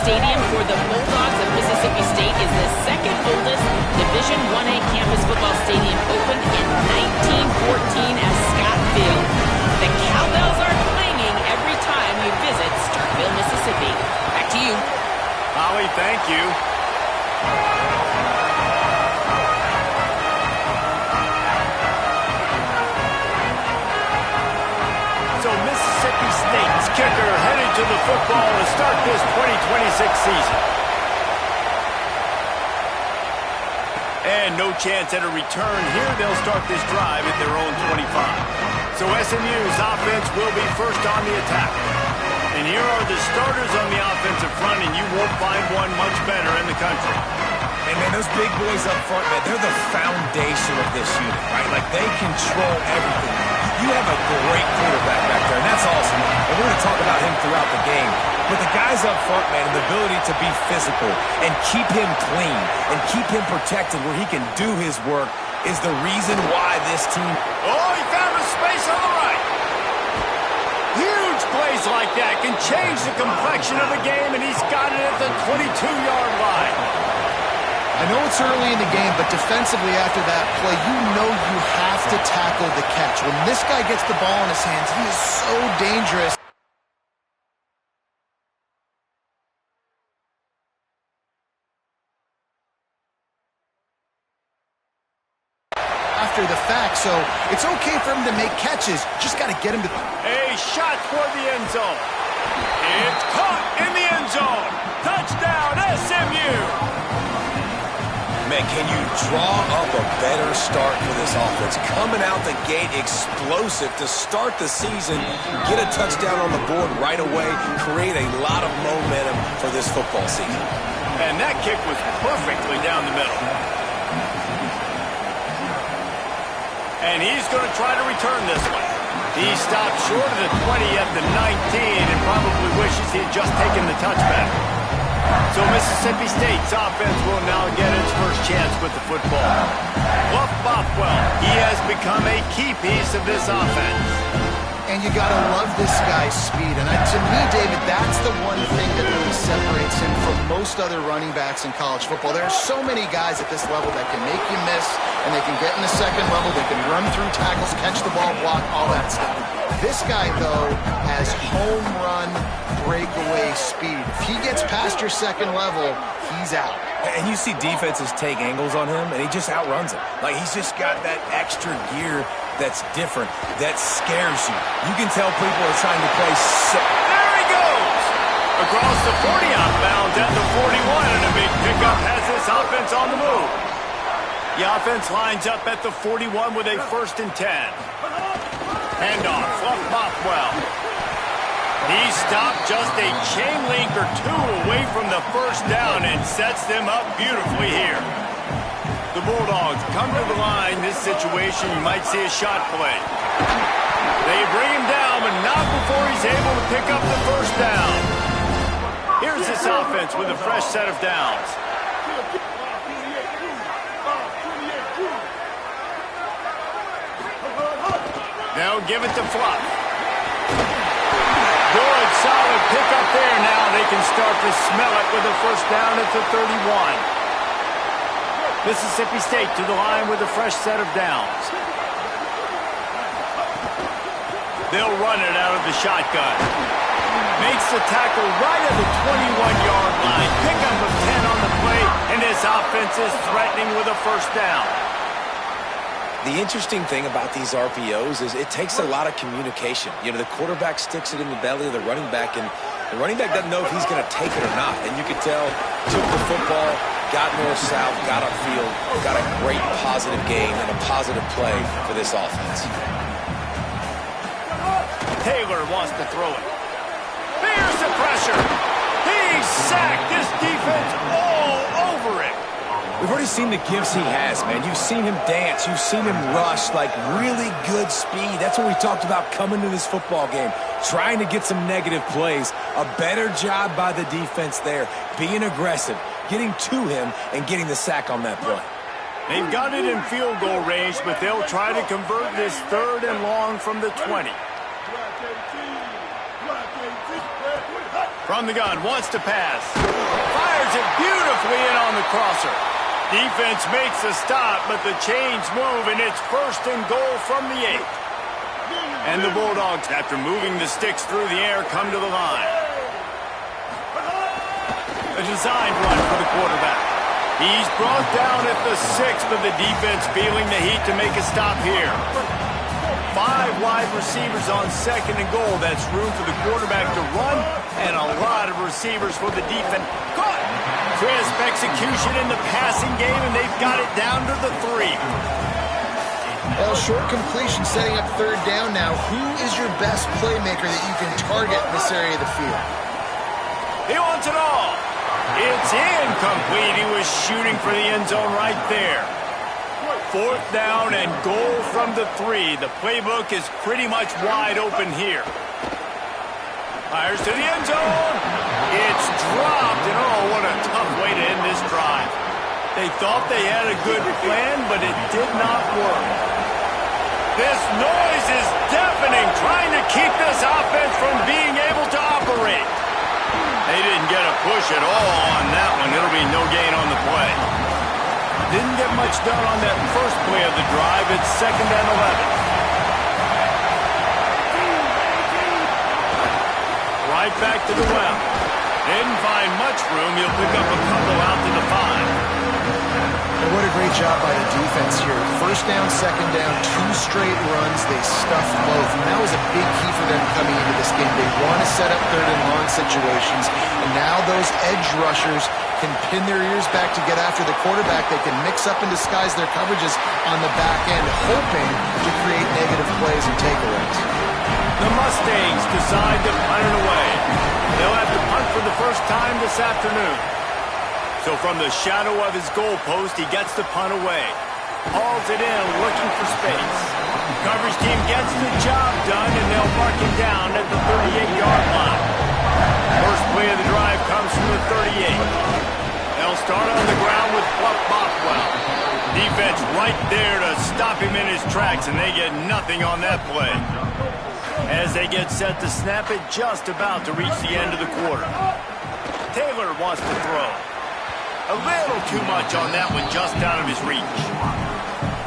Stadium for the Bulldogs of Mississippi State is the second oldest Division I-A campus football stadium, opened in 1914 as Scott Field. The cowbells are clanging every time you visit Starkville, Mississippi. Back to you. Holly, thank you. So Mississippi State's kicker headed to the football to start this 2026 season. And no chance at a return here. They'll start this drive at their own 25. So SMU's offense will be first on the attack. And here are the starters on the offensive front, and you won't find one much better in the country. And, man, those big boys up front, man, they're the foundation of this unit, right? Like, they control everything. You have a great quarterback back there, and that's awesome. And we're going to talk about him throughout the game. But the guys up front, man, and the ability to be physical and keep him clean and keep him protected where he can do his work is the reason why this team... Oh, he found a space on the right. Huge plays like that can change the complexion of a game, and he's got it at the 22-yard line. I know it's early in the game, but defensively after that play, you know you have to tackle the catch. When this guy gets the ball in his hands, he is so dangerous. After the fact, so it's okay for him to make catches. Just got to get him to... A shot toward the end zone. It's caught in the end zone. Touchdown, SMU. Man, can you draw up a better start for this offense? Coming out the gate explosive to start the season, get a touchdown on the board right away, create a lot of momentum for this football season. And that kick was perfectly down the middle. And he's going to try to return this one. He stopped short of the 20 at the 19 and probably wishes he had just taken the touchback. So Mississippi State's offense will now get its first chance with the football. Bluff Bothwell, he has become a key piece of this offense. And you got to love this guy's speed. And to me, David, that's the one thing that really separates him from most other running backs in college football. There are so many guys at this level that can make you miss, and they can get in the second level, they can run through tackles, catch the ball, block, all that stuff. This guy, though, has home run breakaway speed. If he gets past your second level, he's out. And you see defenses take angles on him, and he just outruns them. Like, he's just got that extra gear that's different, that scares you. You can tell people are trying to play sick. There he goes! Across the 40 outbound at the 41, and a big pickup has this offense on the move. The offense lines up at the 41 with a 1st and 10. Handoff, Fluff Bothwell. He stopped just a chain link or two away from the first down and sets them up beautifully here. The Bulldogs come to the line. This situation, you might see a shot play. They bring him down, but not before he's able to pick up the first down. Here's this offense with a fresh set of downs. They'll give it to Fluff. Good, solid pickup there. Now they can start to smell it with a first down at the 31. Mississippi State to the line with a fresh set of downs. They'll run it out of the shotgun. Makes the tackle right at the 21-yard line. Pickup of 10 on the play, and this offense is threatening with a first down. The interesting thing about these RPOs is it takes a lot of communication. You know, the quarterback sticks it in the belly of the running back, and the running back doesn't know if he's going to take it or not. And you could tell, took the football, got north-south, got upfield, got a great positive game and a positive play for this offense. Taylor wants to throw it. Here's the pressure. He's sacked. This defense all over it. We've already seen the gifts he has, man. You've seen him dance. You've seen him rush, like really good speed. That's what we talked about coming to this football game, trying to get some negative plays. A better job by the defense there, being aggressive, getting to him, and getting the sack on that play. They've got it in field goal range, but they'll try to convert this 3rd and long from the 20. From the gun, wants to pass. Fires it beautifully in on the crosser. Defense makes a stop, but the chains move, and it's 1st and goal from the 8. And the Bulldogs, after moving the sticks through the air, come to the line. A designed run for the quarterback. He's brought down at the 6, but the defense feeling the heat to make a stop here. 5 wide receivers on 2nd and goal. That's room for the quarterback to run, and a lot of receivers for the defense. Caught! Crisp execution in the passing game, and they've got it down to the 3. Well, short completion setting up 3rd down now. Who is your best playmaker that you can target in this area of the field? He wants it all. It's incomplete. He was shooting for the end zone right there. 4th down and goal from the 3. The playbook is pretty much wide open here. Fires to the end zone. It's dropped, and oh, what a tough way to end this drive. They thought they had a good plan, but it did not work. This noise is deafening, trying to keep this offense from being able to operate. They didn't get a push at all on that one. It'll be no gain on the play. Didn't get much done on that first play of the drive. It's 2nd and 11. Right back to the well. Didn't find much room. He'll pick up a couple out to the 5. And what a great job by the defense here. 1st down, 2nd down, 2 straight runs. They stuffed both. And that was a big key for them coming into this game. They want to set up 3rd and long situations. And now those edge rushers can pin their ears back to get after the quarterback. They can mix up and disguise their coverages on the back end, hoping to create negative plays and takeaways. The Mustangs decide to punt it away. They'll have to punt for the first time this afternoon. So from the shadow of his goalpost, he gets the punt away. Hauls it in, looking for space. Coverage team gets the job done, and they'll mark him down at the 38-yard line. First play of the drive comes from the 38. They'll start on the ground with Fluff Bothwell. Defense right there to stop him in his tracks, and they get nothing on that play. As they get set to snap it, just about to reach the end of the quarter. Taylor wants to throw. A little too much on that one, just out of his reach.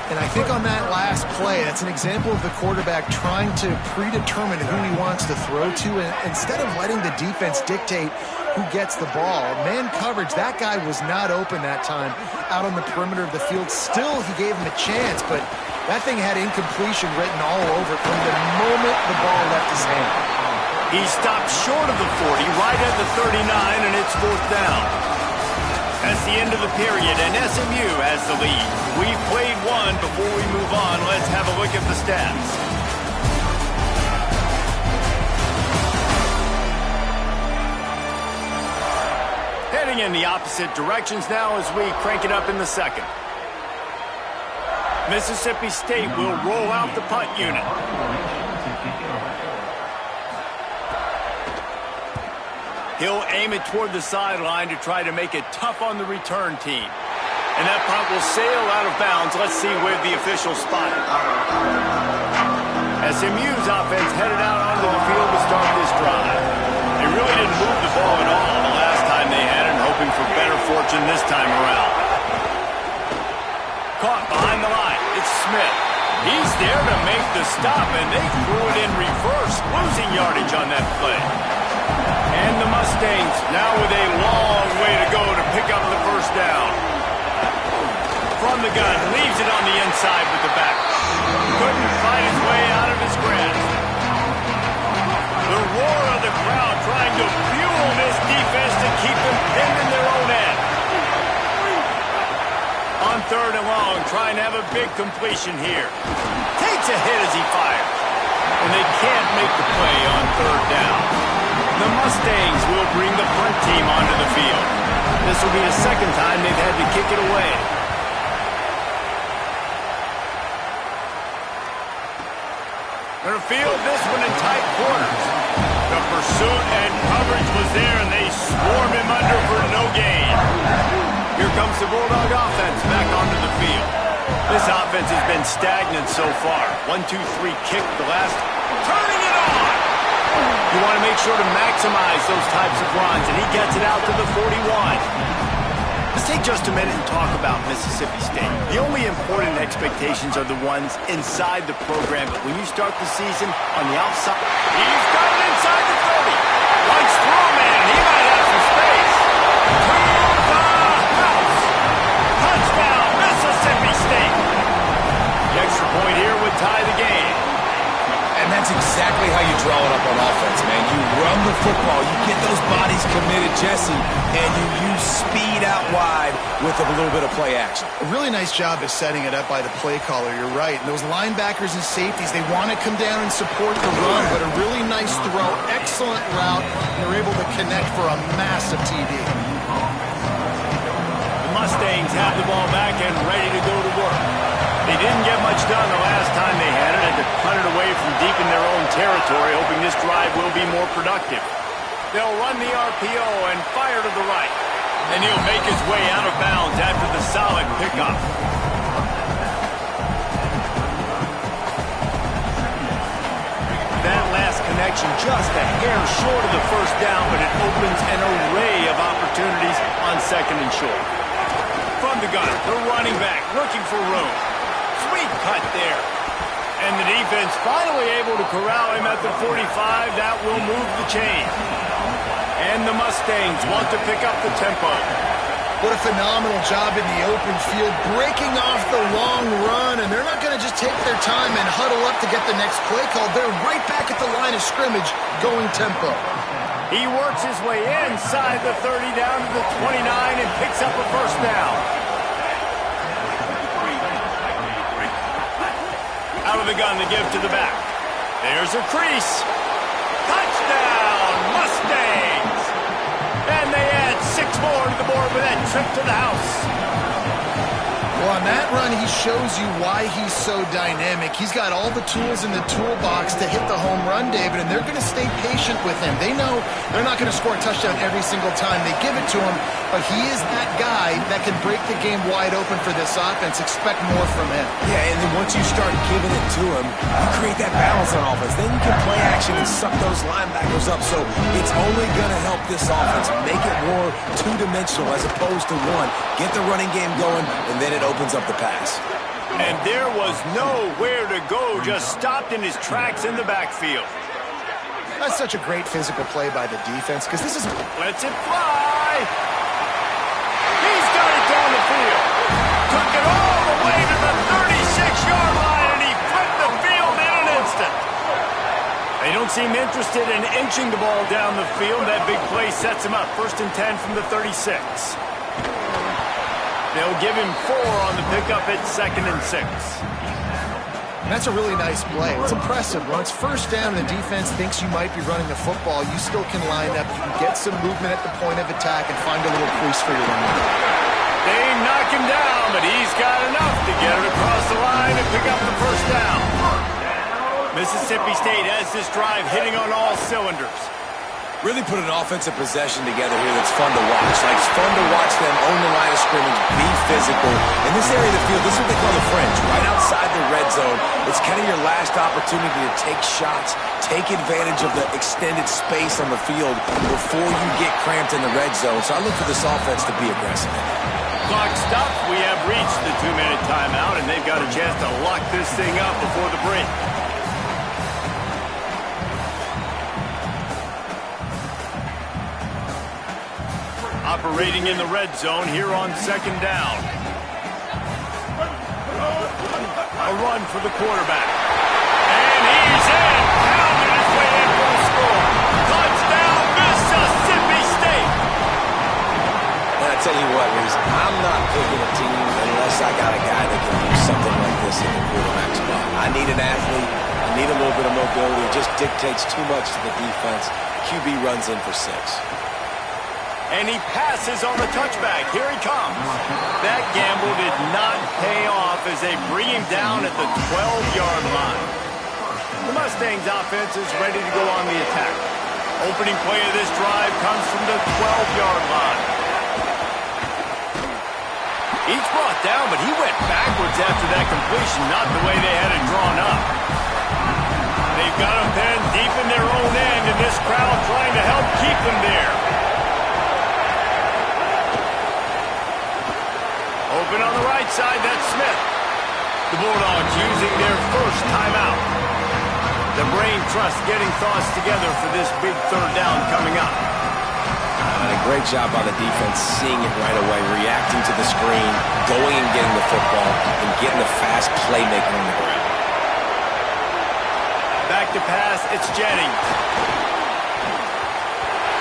And I think on that last play, that's an example of the quarterback trying to predetermine who he wants to throw to, and instead of letting the defense dictate who gets the ball. Man coverage, that guy was not open that time out on the perimeter of the field. Still, he gave him a chance, but that thing had incompletion written all over it from the moment the ball left his hand. He stopped short of the 40, right at the 39, and it's 4th down. That's the end of the period, and SMU has the lead. We've played one. Before we move on, let's have a look at the stats. Heading in the opposite directions now as we crank it up in the 2nd. Mississippi State will roll out the punt unit. He'll aim it toward the sideline to try to make it tough on the return team. And that punt will sail out of bounds. Let's see where the officials spot it. SMU's offense headed out onto the field to start this drive. They really didn't move the ball at all the last time they had it, hoping for better fortune this time around. Caught behind the line. It's Smith. He's there to make the stop, and they threw it in reverse, losing yardage on that play. And the Mustangs now with a long way to go to pick up the 1st down. From the gun, leaves it on the inside with the back. Couldn't find his way out of his grasp. The roar of the crowd trying to fuel this defense to keep them pinned in their own end. On 3rd and long, trying to have a big completion here. Takes a hit as he fires. And they can't make the play on 3rd down. The Mustangs will bring the punt team onto the field. This will be the 2nd time they've had to kick it away. They're going to field this one in tight quarters. The pursuit and coverage was there, and they swarm him under for no gain. Here comes the Bulldog offense back onto the field. This offense has been stagnant so far. 1-2-3 kick the last. Turning it on! You want to make sure to maximize those types of runs, and he gets it out to the 41. Let's take just a minute and talk about Mississippi State. The only important expectations are the ones inside the program, but when you start the season on the outside, he's got it inside the 30. Runs through, man. He might have some space. To the house. Touchdown, Mississippi State. The extra point here would tie the game. And that's exactly how you draw it up on offense, man. You run the football, you get those bodies committed, Jesse, and you use speed out wide with a little bit of play action. A really nice job of setting it up by the play caller, you're right. And those linebackers and safeties, they want to come down and support the run, but a really nice throw, excellent route, and they're able to connect for a massive TD. The Mustangs have the ball back and ready to go to work. They didn't get much done the last time they had it, and to punt it away from deep in their own territory, hoping this drive will be more productive. They'll run the RPO and fire to the right. And he'll make his way out of bounds after the solid pickup. That last connection just a hair short of the first down, but it opens an array of opportunities on second and short. From the gun, the running back looking for room. Sweet cut there. And the defense finally able to corral him at the 45. That will move the chain. And the Mustangs want to pick up the tempo. What a phenomenal job in the open field, breaking off the long run, and they're not going to just take their time and huddle up to get the next play call. They're right back at the line of scrimmage, going tempo. He works his way inside the 30 down to the 29 and picks up a first down. Out of the gun to give to the back. There's a crease. Touchdown, Mustangs! And they add 6 more to the board with that trip to the house. Well, on that run, he shows you why he's so dynamic. He's got all the tools in the toolbox to hit the home run, David, and they're going to stay patient with him. They know they're not going to score a touchdown every single time they give it to him, but he is that guy that can break the game wide open for this offense. Expect more from him. Yeah, and then once you start giving it to him, you create that balance on offense. Then you can play action and suck those linebackers up. So it's only going to help this offense make it more two-dimensional as opposed to one. Get the running game going, and then it opens up the pass. And there was nowhere to go, just stopped in his tracks in the backfield. That's such a great physical play by the defense, because this is... Lets it fly! He's got it down the field. Took it all the way to the 36-yard line, and he flipped the field in an instant. They don't seem interested in inching the ball down the field. That big play sets him up. 1st and 10 from the 36. They'll give him 4 on the pickup at 2nd and 6. That's a really nice play. It's impressive. Once first down and the defense thinks you might be running the football, you still can line up. You can get some movement at the point of attack and find a little crease for your running back. They knock him down, but he's got enough to get it across the line and pick up the first down. Mississippi State has this drive hitting on all cylinders. Really put an offensive possession together here that's fun to watch. Like, it's fun to watch them own the line of scrimmage, be physical. In this area of the field, this is what they call the fringe, right outside the red zone. It's kind of your last opportunity to take shots, take advantage of the extended space on the field before you get cramped in the red zone. So I look for this offense to be aggressive. Clock stopped. We have reached the 2-minute timeout, and they've got a chance to lock this thing up before the break. Operating in the red zone here on 2nd down. A run for the quarterback. And he's in. Pounded his way in for the score. Touchdown, Mississippi State. And I tell you what, Reese, I'm not picking a team unless I got a guy that can do something like this in the quarterback spot. I need an athlete. I need a little bit of mobility. It just dictates too much to the defense. QB runs in for 6. And he passes on the touchback. Here he comes. That gamble did not pay off as they bring him down at the 12-yard line. The Mustangs offense is ready to go on the attack. Opening play of this drive comes from the 12-yard line. He's brought down, but he went backwards after that completion, not the way they had it drawn up. They've got them pinned deep in their own end, and this crowd trying to help keep them there. Open on the right side, that's Smith. The Bulldogs using their first timeout. The brain trust getting thoughts together for this big third down coming up. And a great job by the defense, seeing it right away, reacting to the screen, going and getting the football, and getting a fast playmaker on the ground. Back to pass, it's Jennings.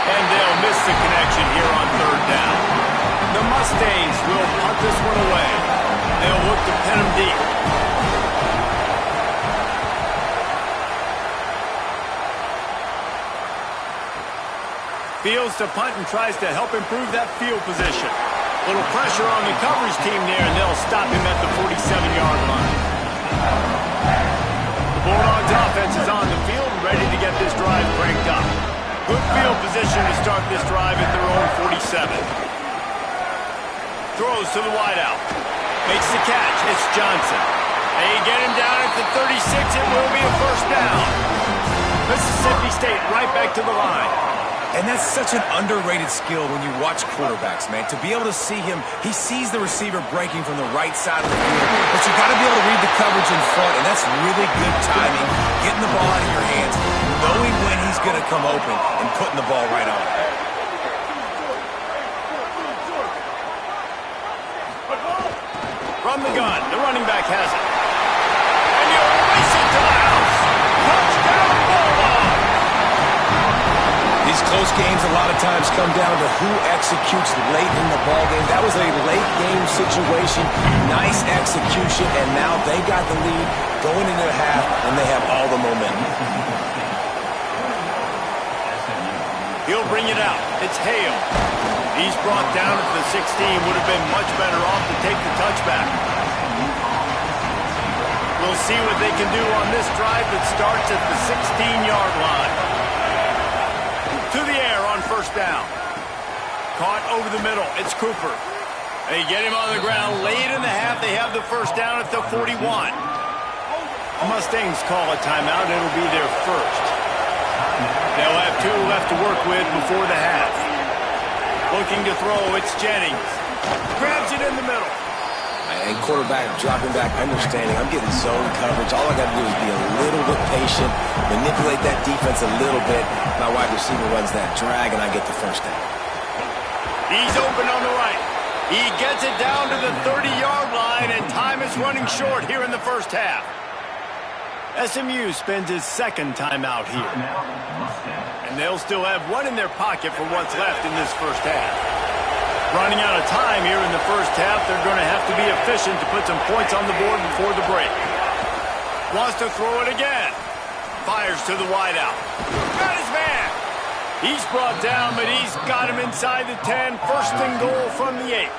And they'll miss the connection here on third down. The Mustangs will punt this one away. They'll look to pin them deep. Fields to punt and tries to help improve that field position. Little pressure on the coverage team there, and they'll stop him at the 47-yard line. The Bulldogs offense is on the field, ready to get this drive cranked up. Good field position to start this drive at their own 47. Throws to the wideout. Makes the catch. It's Johnson. They get him down at the 36. It will be a first down. Mississippi State right back to the line. And that's such an underrated skill when you watch quarterbacks, man. To be able to see him, he sees the receiver breaking from the right side of the field, but you got to be able to read the coverage in front, and that's really good timing, getting the ball out of your hands, knowing when he's going to come open, and putting the ball right on. From the gun, the running back has it. And you race it to the house. Touchdown, Bulldogs! These close games a lot of times come down to who executes late in the ball game. That was a late game situation, nice execution, and now they got the lead going into the half, and they have all the momentum. He'll bring it out. It's Hale. He's brought down at the 16. Would have been much better off to take the touchback. We'll see what they can do on this drive that starts at the 16-yard line. To the air on first down. Caught over the middle. It's Cooper. They get him on the ground. Late in the half, they have the first down at the 41. Mustangs call a timeout. It'll be their first. They'll have 2 left to work with before the half. Looking to throw, it's Jennings. Grabs it in the middle. And quarterback dropping back, understanding I'm getting zone coverage. All I got to do is be a little bit patient, manipulate that defense a little bit. My wide receiver runs that drag, and I get the first down. He's open on the right. He gets it down to the 30-yard line, and time is running short here in the first half. SMU spends his second timeout here. And they'll still have 1 in their pocket for what's left in this first half. Running out of time here in the first half, they're going to have to be efficient to put some points on the board before the break. Wants to throw it again. Fires to the wideout. Got his man. He's brought down, but he's got him inside the 10. First and goal from the 8.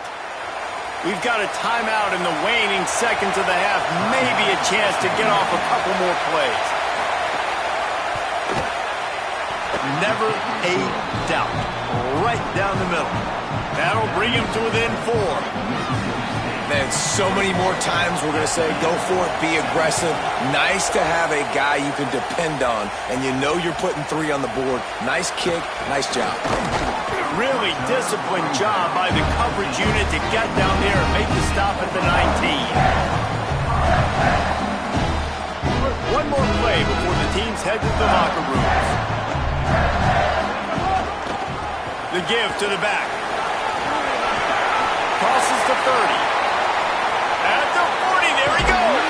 We've got a timeout in the waning seconds of the half. Maybe a chance to get off a couple more plays. Never a doubt. Right down the middle. That'll bring him to within 4. Man, so many more times we're going to say, go for it, be aggressive. Nice to have a guy you can depend on, and you know you're putting 3 on the board. Nice kick, nice job. Really disciplined job by the coverage unit to get down there and make the stop at the 19. One more play before the teams head to the locker rooms. The give to the back. Crosses the 30. At the 40, there he goes.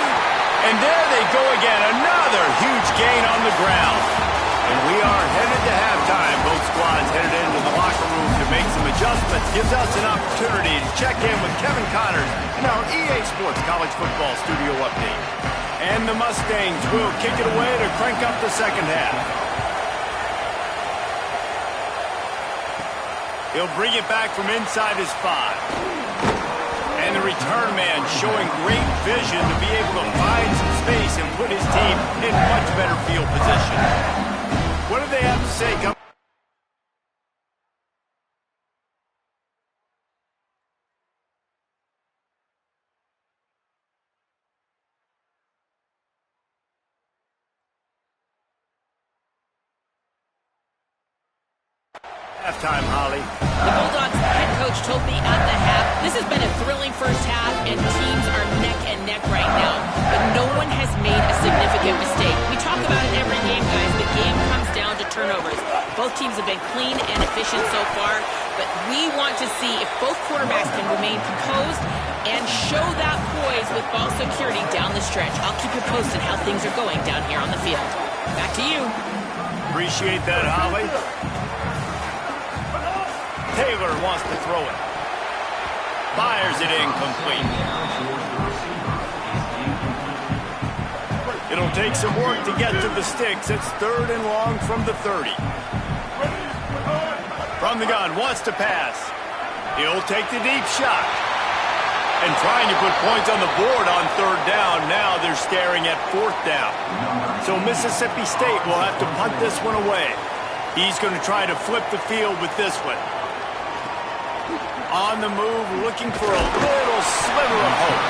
And there they go again. Another huge gain on the ground. And we are headed to halftime. Both squads headed into the locker room to make some adjustments. Gives us an opportunity to check in with Kevin Connors in our EA Sports College Football Studio Update. And the Mustangs will kick it away to crank up the second half. He'll bring it back from inside his 5. And the return man showing great vision to be able to find some space and put his team in much better field position. What do they have to say? Halftime, Holly. The Bulldogs head coach told me at the half, this has been a thrilling first half, and teams are neck and neck right now, but no one has made a significant mistake. We talk about it every game, guys. The game comes down to turnovers. Both teams have been clean and efficient so far, but we want to see if both quarterbacks can remain composed and show that poise with ball security down the stretch. I'll keep you posted how things are going down here on the field. Back to you. Appreciate that, Holly. Taylor wants to throw it. Fires it incomplete. It'll take some work to get to the sticks. It's 3rd and long from the 30. From the gun, wants to pass. He'll take the deep shot. And trying to put points on the board on 3rd down. Now they're staring at 4th down. So Mississippi State will have to punt this one away. He's going to try to flip the field with this one. On the move, looking for a little sliver of hope.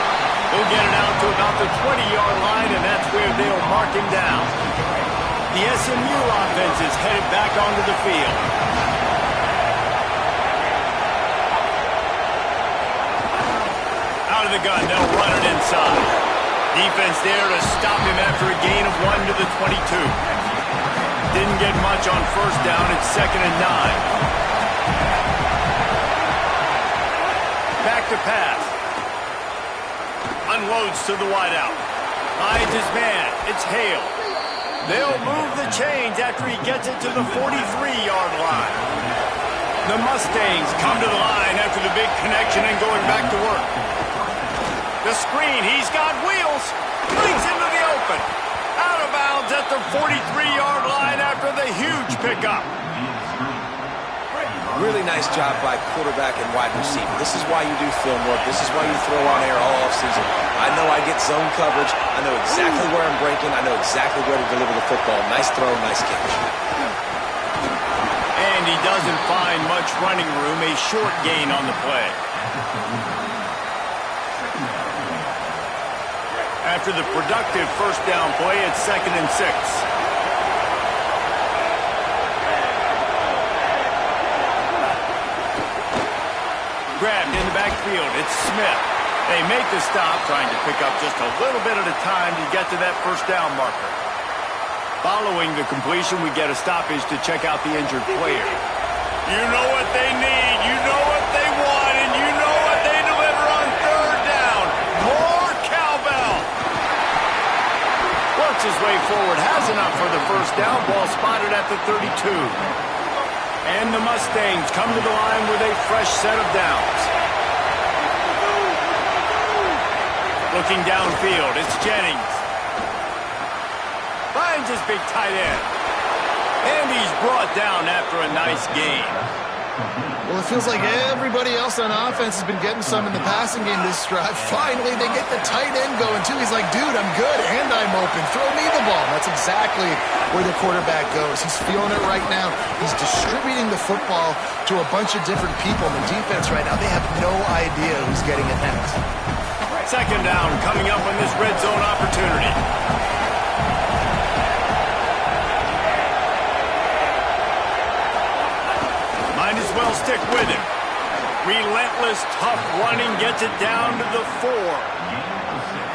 He'll get it out to about the 20-yard line, and that's where they'll mark him down. The SMU offense is headed back onto the field. Out of the gun, they'll run it inside. Defense there to stop him after a gain of 1 to the 22. Didn't get much on 1st down. It's 2nd and 9. Back to pass. Unloads to the wideout. Finds his man. It's Hale. They'll move the chains after he gets it to the 43-yard line. The Mustangs come to the line after the big connection and going back to work. The screen. He's got wheels. Leads into the open. Out of bounds at the 43-yard line after the huge pickup. Really nice job by quarterback and wide receiver. This is why you do film work. This is why you throw on air all offseason. I know I get zone coverage. I know exactly where I'm breaking. I know exactly where to deliver the football. Nice throw, nice catch. And he doesn't find much running room. A short gain on the play. After the productive 1st down play, it's 2nd and 6. Grabbed in the backfield. It's Smith. They make the stop, trying to pick up just a little bit at a time to get to that 1st down marker. Following the completion, we get a stoppage to check out the injured player. You know what they need, you know what they want, and you know what they deliver on 3rd down. More cowbell. Works his way forward, has enough for the 1st down. Ball spotted at the 32. And the Mustangs come to the line with a fresh set of downs. Looking downfield, it's Jennings. Finds his big tight end. And he's brought down after a nice gain. Well, it feels like everybody else on offense has been getting some in the passing game this drive. Finally, they get the tight end going, too. He's like, dude, I'm good, and I'm open. Throw me the ball. That's exactly where the quarterback goes. He's feeling it right now. He's distributing the football to a bunch of different people. The defense right now, they have no idea who's getting it next. 2nd down coming up on this red zone opportunity. Might as well stick with him. Relentless, tough running gets it down to the 4.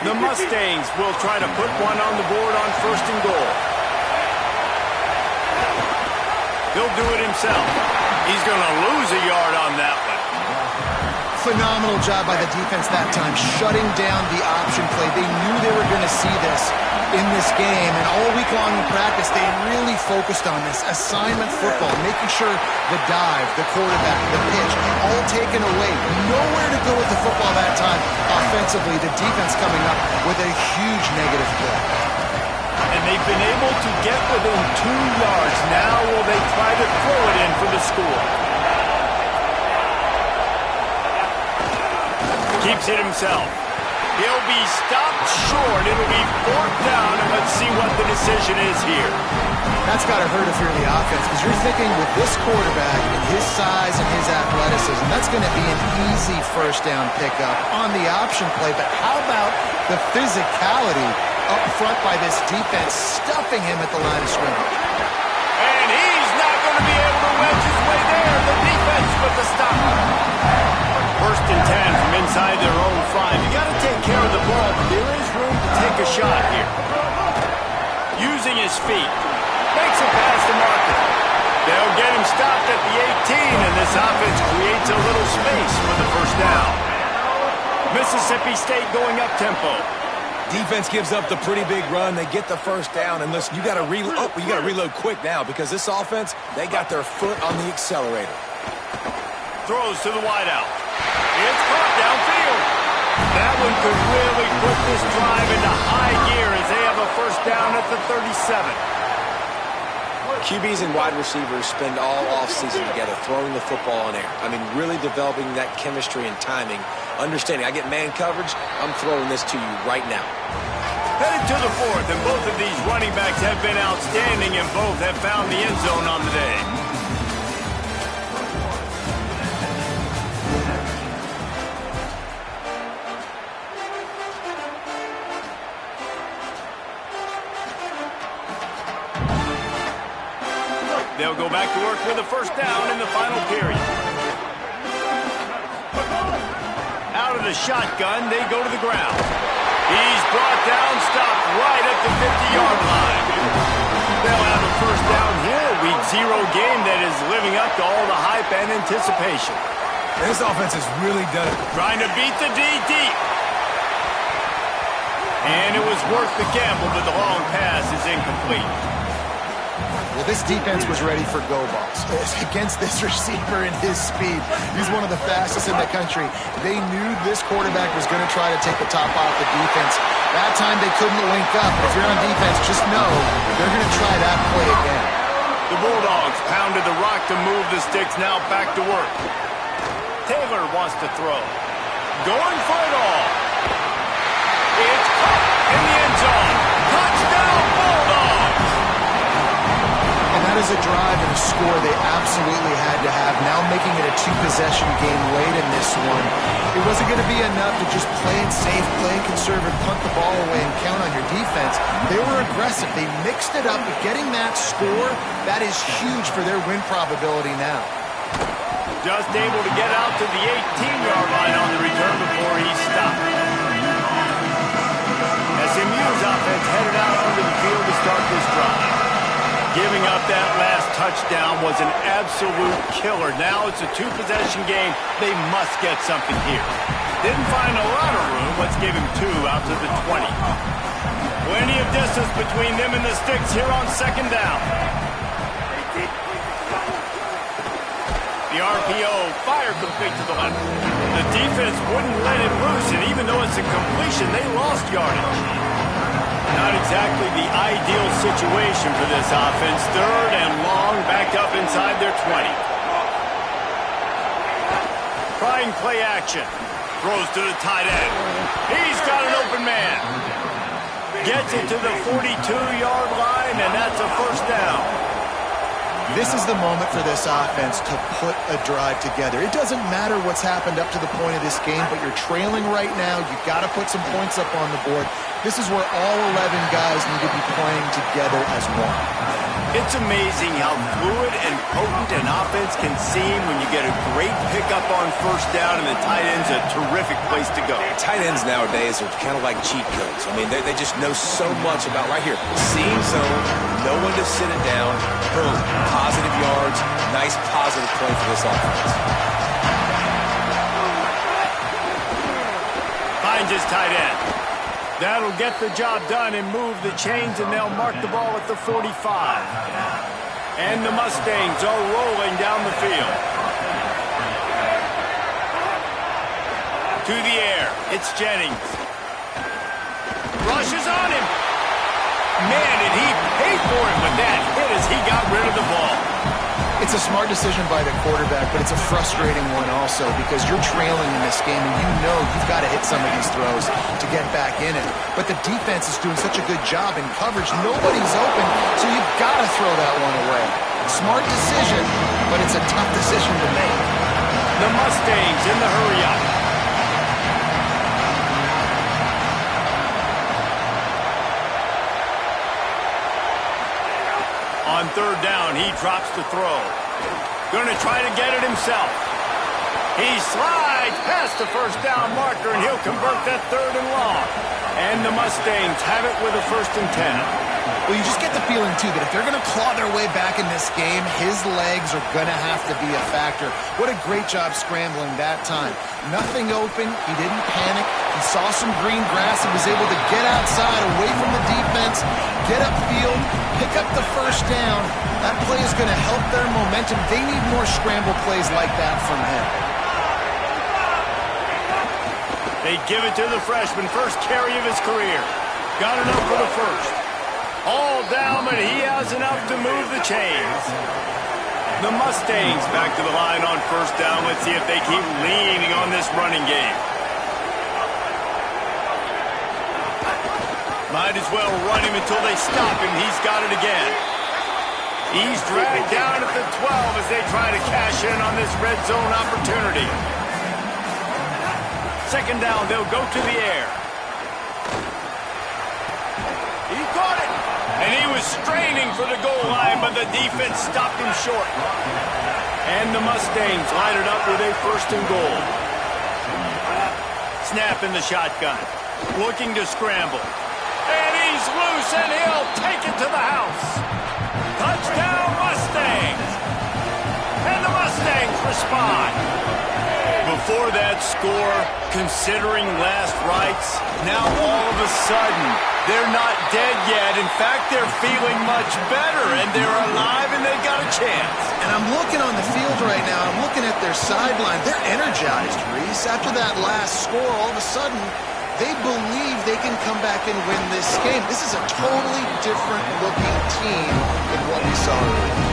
The Mustangs will try to put one on the board on 1st and goal. He'll do it himself. He's going to lose a yard on that one. Phenomenal job by the defense that time, shutting down the option play. They knew they were going to see this in this game, and all week long in practice, they really focused on this assignment football, making sure the dive, the quarterback, the pitch, all taken away. Nowhere to go with the football that time. Offensively, the defense coming up with a huge negative play. And they've been able to get within 2 yards. Now will they try to throw it in for the score? Keeps it himself. He'll be stopped short. It'll be 4th down, and let's see what the decision is here. That's got to hurt if you're the offense, because you're thinking with this quarterback and his size and his athleticism, that's going to be an easy 1st down pickup on the option play. But how about the physicality up front by this defense, stuffing him at the line of scrimmage? And he's not going to be able to wedge his way there. the defense with the stop. First and 10 from inside their own 5. You got to take care of the ball, but there is room to take a shot here. Using his feet. Makes a pass to Martin. They'll get him stopped at the 18, and this offense creates a little space for the first down. Mississippi State going up-tempo. Defense gives up the pretty big run. They get the first down, and listen, you got to reload. Oh, you got to reload quick now because this offense, they got their foot on the accelerator. Throws to the wideout. It's caught downfield. That one could really put this drive into high gear as they have a first down at the 37. QBs and wide receivers spend all offseason together throwing the football in air. I mean, really developing that chemistry and timing. Understanding, I get man coverage, I'm throwing this to you right now. Headed to the 4th, and both of these running backs have been outstanding, and both have found the end zone on the day. They'll go back to work with a first down in the final period. Out of the shotgun, they go to the ground. He's brought down, stopped right at the 50-yard line. They'll have a first down here. A Week 0 game that is living up to all the hype and anticipation. This offense has really done it. Trying to beat the D deep. And it was worth the gamble, but the long pass is incomplete. Well, this defense was ready for go balls against this receiver and his speed. He's one of the fastest in the country. They knew this quarterback was going to try to take the top off the defense. That time they couldn't link up. If you're on defense, just know they're going to try that play again. The Bulldogs pounded the rock to move the sticks, now back to work. Taylor wants to throw. Going for it all. It's caught in the end zone. Touchdown, Bulldogs! And that is a drive and a score they absolutely had to have. Now making it a two-possession game late in this one. It wasn't going to be enough to just play it safe, play it conservative, punt the ball away, and count on your defense. They were aggressive. They mixed it up. But getting that score, that is huge for their win probability now. Just able to get out to the 18-yard line on the return before he stopped. SMU's offense headed out onto the field to start this drive. Giving up that last touchdown was an absolute killer. Now it's a two-possession game. They must get something here. Didn't find a lot of room. Let's give him 2 out to the 20. Plenty of distance between them and the sticks here on second down. The RPO fire complete to the left. The defense wouldn't let it loose, and even though it's a completion, they lost yardage. Not exactly the ideal situation for this offense. Third and long, backed up inside their 20. Trying play action. Throws to the tight end. He's got an open man. Gets it to the 42-yard line, and that's a first down. This is the moment for this offense to put a drive together. It doesn't matter what's happened up to the point of this game, but you're trailing right now. You've got to put some points up on the board. This is where all 11 guys need to be playing together as one. It's amazing how fluid and potent an offense can seem when you get a great pickup on first down, and the tight end's a terrific place to go. Tight ends nowadays are kind of like cheat codes. I mean, they just know so much about right here. Seam zone, no one to sit it down. Boom, positive yards, nice positive play for this offense. Finds his tight end. That'll get the job done and move the chains, and they'll mark the ball at the 45. And the Mustangs are rolling down the field. To the air, it's Jennings. Rushes on him. Man, did he pay for it with that hit as he got rid of the ball. It's a smart decision by the quarterback, but it's a frustrating one also because you're trailing in this game and you know you've got to hit some of these throws to get back in it. But the defense is doing such a good job in coverage. Nobody's open, so you've got to throw that one away. Smart decision, but it's a tough decision to make. The Mustangs in the hurry-up. On third down, he drops to throw. Going to try to get it himself. He slides past the first down marker, and he'll convert that 3rd and long. And the Mustangs have it with a 1st and 10. Well, you just get the feeling, too, that if they're going to claw their way back in this game, his legs are going to have to be a factor. What a great job scrambling that time. Nothing open. He didn't panic. He saw some green grass and was able to get outside, away from the defense, get upfield, pick up the 1st down. That play is going to help their momentum. They need more scramble plays like that from him. They give it to the freshman, first carry of his career. Got enough for the 1st. All down, but he has enough to move the chains. The Mustangs back to the line on 1st down. Let's see if they keep leaning on this running game. Might as well run him until they stop him. He's got it again. He's dragged down at the 12 as they try to cash in on this red zone opportunity. 2nd down, they'll go to the air. He caught it. And he was straining for the goal line, but the defense stopped him short. And the Mustangs line it up with a 1st and goal. Snap in the shotgun. Looking to scramble. And he's loose, and he'll take it to the house. Touchdown, Mustangs. And the Mustangs respond. Before that score, considering last rites, now all of a sudden, they're not dead yet. In fact, they're feeling much better, and they're alive, and they've got a chance. And I'm looking on the field right now. I'm looking at their sideline. They're energized, Reese. After that last score, all of a sudden, they believe they can come back and win this game. This is a totally different-looking team than what we saw earlier.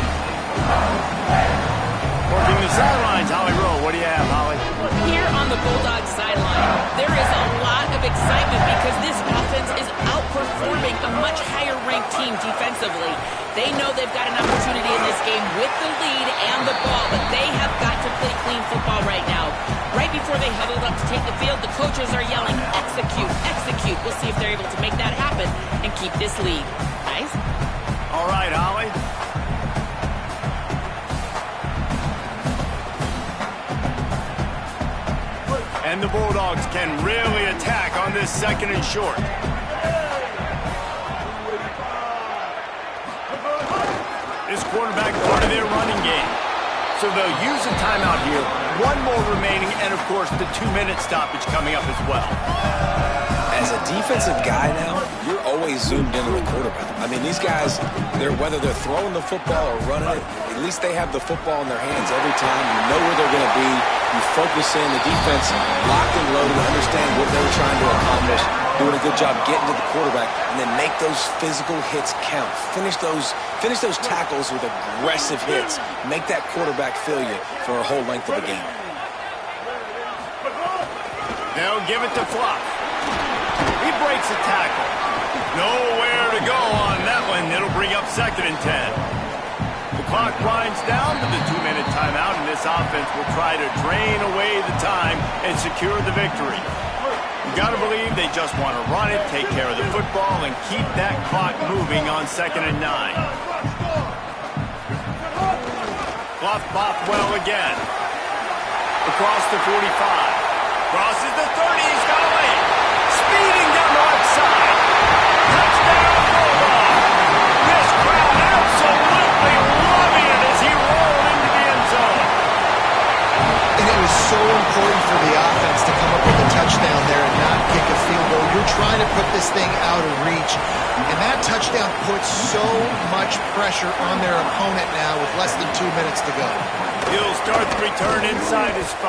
Working the sidelines, Holly Rowe. What do you have, Holly? Here on the Bulldogs sideline, there is a lot of excitement because this offense is outperforming a much higher-ranked team defensively. They know they've got an opportunity in this game with the lead and the ball, but they have got to play clean football right now. Right before they huddled up to take the field, the coaches are yelling, execute, execute. We'll see if they're able to make that happen and keep this lead. Guys? All right, Holly. And the Bulldogs can really attack on this 2nd and short. This quarterback part of their running game. So they'll use a timeout here. 1 more remaining, and of course the 2-minute stoppage coming up as well. As a defensive guy now, you're always zoomed into the quarterback. I mean, these guys, whether they're throwing the football or running it, at least they have the football in their hands every time. You know where they're going to be. You focus in. The defense locked and loaded, understand what they're trying to accomplish, doing a good job getting to the quarterback, and then make those physical hits count. Finish those tackles with aggressive hits. Make that quarterback feel you for a whole length of the game. They'll give it to Fluff. He breaks a tackle. Nowhere to go on that one. It'll bring up 2nd and 10. The clock winds down to the 2-minute timeout, and this offense will try to drain away the time and secure the victory. You got to believe they just want to run it, take care of the football, and keep that clock moving on 2nd and 9. Fluff Bothwell again. Across the 45. Crosses the 30. He's got a lane. Speeding down the left side. Touchdown, Bulldog. This crowd absolutely loving it as he rolled into the end zone. And it was so important for the offense to come up with a touchdown there and not kick a field goal. You're trying to put this thing out of reach. And that touchdown puts so much pressure on their opponent now with less than 2 minutes to go. He'll start the return inside his 5.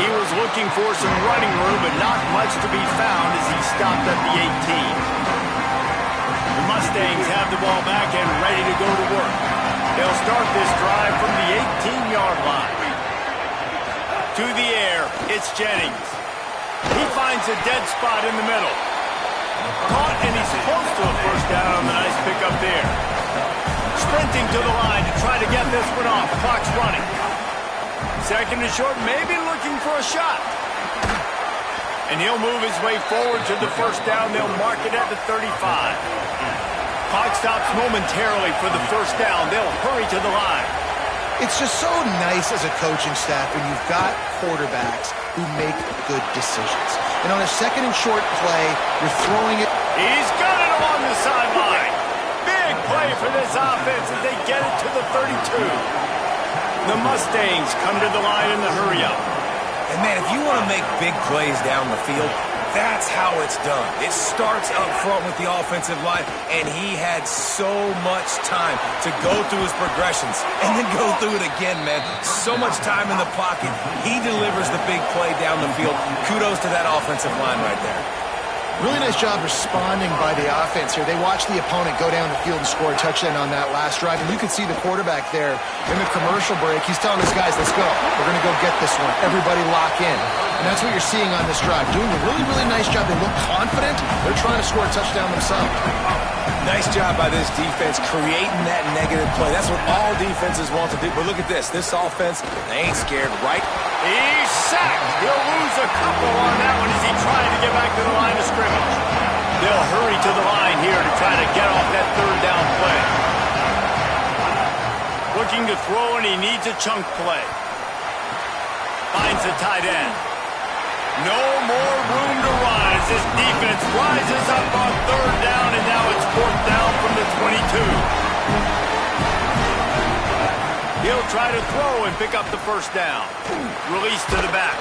He was looking for some running room, but not much to be found as he stopped at the 18. The Mustangs have the ball back and ready to go to work. They'll start this drive from the 18-yard line. To the air, it's Jennings. He finds a dead spot in the middle. Caught, and he's close to a 1st down on the nice pickup there. Sprinting to the line to try to get this one off. Clock's running. 2nd and short, maybe looking for a shot. And he'll move his way forward to the 1st down. They'll mark it at the 35. Clock stops momentarily for the 1st down. They'll hurry to the line. It's just so nice as a coaching staff when you've got quarterbacks who make good decisions. And on a second and short play, you're throwing it. He's got it along the sideline. Big play for this offense as they get it to the 32. The Mustangs come to the line in the hurry-up. And, man, if you want to make big plays down the field, that's how it's done. It starts up front with the offensive line, and he had so much time to go through his progressions and then go through it again, man. So much time in the pocket. He delivers the big play down the field. Kudos to that offensive line right there. Really nice job responding by the offense here. They watched the opponent go down the field and score a touchdown on that last drive. And you could see the quarterback there in the commercial break. He's telling his guys, let's go. We're going to go get this one. Everybody lock in. And that's what you're seeing on this drive. Doing a really, really nice job. They look confident. They're trying to score a touchdown themselves. Nice job by this defense creating that negative play. That's what all defenses want to do. But look at this. This offense, they ain't scared, right? He's sacked. He'll lose a couple on that one as he tried to get back to the line of scrimmage. They'll hurry to the line here to try to get off that third down play. Looking to throw, and he needs a chunk play. Finds the tight end. No more room to run as this defense rises up on third down, and now it's fourth down from the 22. He'll try to throw and pick up the first down. Release to the back.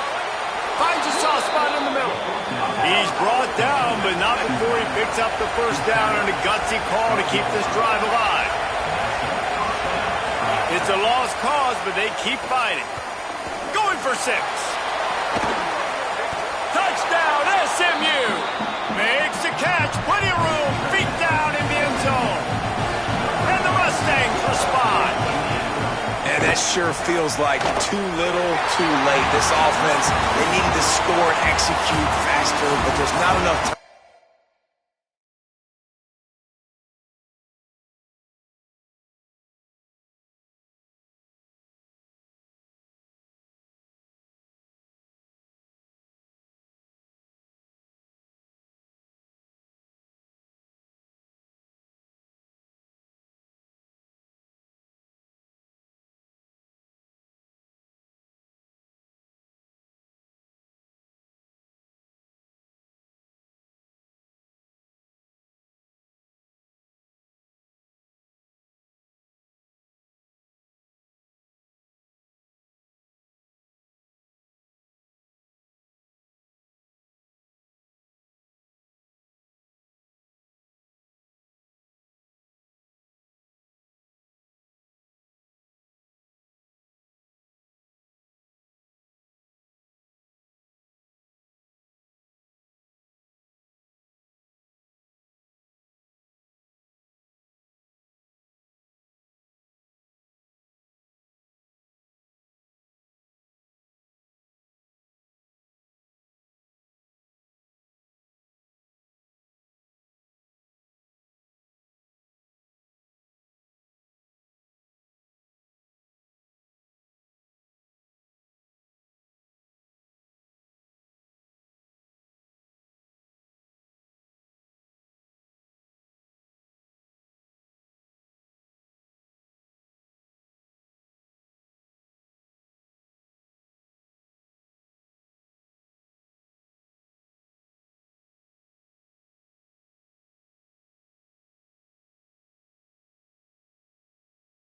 Finds a soft spot in the middle. He's brought down, but not before he picks up the first down on a gutsy call to keep this drive alive. It's a lost cause, but they keep fighting. Going for 6. Touchdown, SMU. Makes the catch. Plenty of room. Feet down in the end zone. And the Mustangs respond. And that sure feels like too little, too late. This offense, they needed to score and execute faster, but there's not enough time.